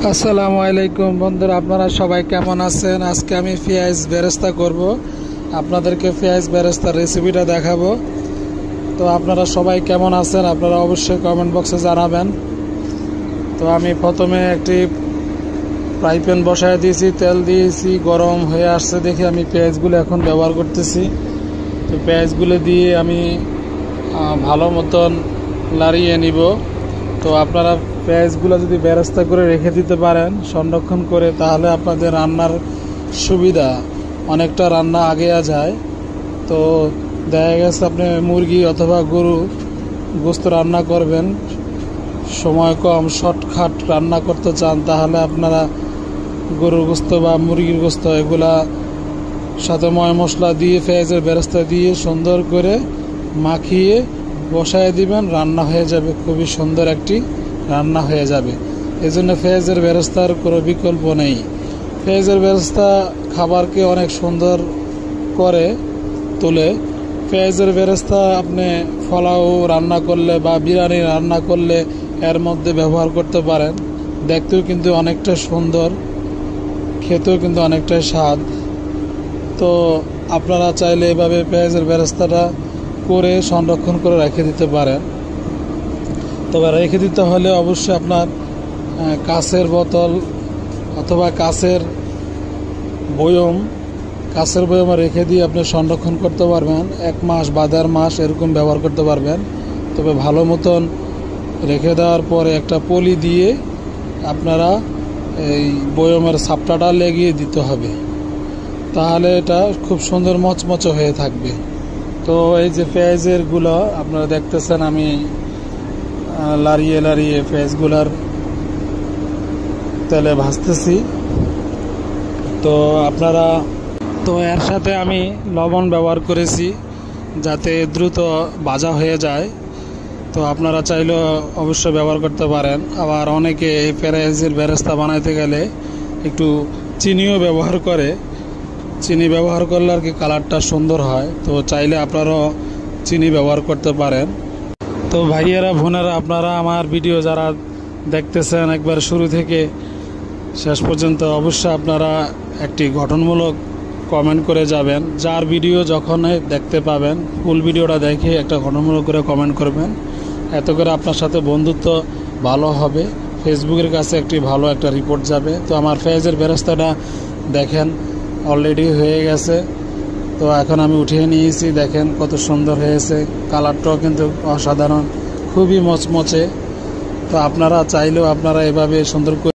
আসসালামু আলাইকুম বন্ধুরা, আপনারা সবাই কেমন আছেন? আজকে আমি পেঁয়াজ বেরেস্তা করব, আপনাদেরকে পেঁয়াজ বেরেস্তার রেসিপিটা দেখাবো। তো আপনারা সবাই কেমন আছেন আপনারা অবশ্যই কমেন্ট বক্সে জানাবেন। তো আমি প্রথমে একটি ফ্রাই প্যান বসায় দিয়েছি, তেল দিয়েছি, গরম হয়ে আসছে দেখে আমি পেঁয়াজগুলো এখন ব্যবহার করতেছি। তো পেঁয়াজগুলো দিয়ে আমি ভালো মতন লাড়িয়ে নিব। তো আপনারা পেঁয়াজগুলো যদি বেরেস্তা করে রেখে দিতে পারেন সংরক্ষণ করে, তাহলে আপনাদের রান্নার সুবিধা, অনেকটা রান্না আগেয়া যায়। তো দেখা গেছে আপনি মুরগি অথবা গরু গোস্ত রান্না করবেন, সময় কম, শর্টকাট রান্না করতে চান, তাহলে আপনারা গরুর গোস্ত বা মুরগির গোস্ত এগুলা সাথে ময় মশলা দিয়ে পেঁয়াজের বেরেস্তা দিয়ে সুন্দর করে মাখিয়ে বসায় দিবেন, রান্না হয়ে যাবে, খুবই সুন্দর একটি রান্না হয়ে যাবে। এই জন্য পেঁয়াজের বেরেস্তার কোনো বিকল্প নেই। পেঁয়াজের বেরেস্তা খাবারকে অনেক সুন্দর করে তোলে। পেঁয়াজের বেরেস্তা আপনি পোলাও রান্না করলে বা বিরিয়ানি রান্না করলে এর মধ্যে ব্যবহার করতে পারেন, দেখতেও কিন্তু অনেকটা সুন্দর, খেতেও কিন্তু অনেকটাই স্বাদ। তো আপনারা চাইলে এভাবে পেঁয়াজের বেরেস্তাটা করে সংরক্ষণ করে রেখে দিতে পারেন। তবে রেখে দিতে হলে অবশ্যই আপনার কাঁচের বোতল অথবা কাঁচের বয়মে রেখে দিয়ে আপনি সংরক্ষণ করতে পারবেন। 1 মাস বা 1.5 মাস এরকম ব্যবহার করতে পারবেন। তবে ভালো মতন রেখে দেওয়ার পরে একটা পলি দিয়ে আপনারা এই বয়মের ছাপটাটা লেগিয়ে দিতে হবে, তাহলে এটা খুব সুন্দর মচমচে হয়ে থাকবে। তো এই যে পেঁয়াজের গুলো আপনারা দেখতেছেন, আমি লাড়িয়ে লাড়িয়ে পেঁয়াজগুলার তেলে ভাজতেছি। তো আপনারা এর সাথে আমি লবণ ব্যবহার করেছি যাতে দ্রুত ভাজা হয়ে যায়। তো আপনারা চাইলেও অবশ্যই ব্যবহার করতে পারেন। আবার অনেকে এই পেঁয়াজের বেরেস্তা বানাইতে গেলে একটু চিনিও ব্যবহার করে, চিনি ব্যবহার করলে আর কি কালারটা সুন্দর হয়। তো চাইলে আপনারাও চিনি ব্যবহার করতে পারেন। তো ভাইয়েরা বোনেরা, আপনারা আমার ভিডিও যারা দেখতেছেন একবার শুরু থেকে শেষ পর্যন্ত, অবশ্যই আপনারা একটি গঠনমূলক কমেন্ট করে যাবেন। যার ভিডিও যখন দেখতে পাবেন ফুল ভিডিওটা দেখে একটা গঠনমূলক করে কমেন্ট করবেন। এত করে আপনার সাথে বন্ধুত্ব ভালো হবে, ফেসবুকের কাছে একটি ভালো একটা রিপোর্ট যাবে। তো আমার পেঁয়াজের বেরেস্তাটা দেখেন অলরেডি হয়ে গেছে। তো এখন আমি উঠিয়ে নিয়েছি, দেখেন কত সুন্দর হয়েছে, কালারটাও কিন্তু অসাধারণ, খুবই মচমচে। তো আপনারা চাইলেও আপনারা এভাবে সুন্দর করে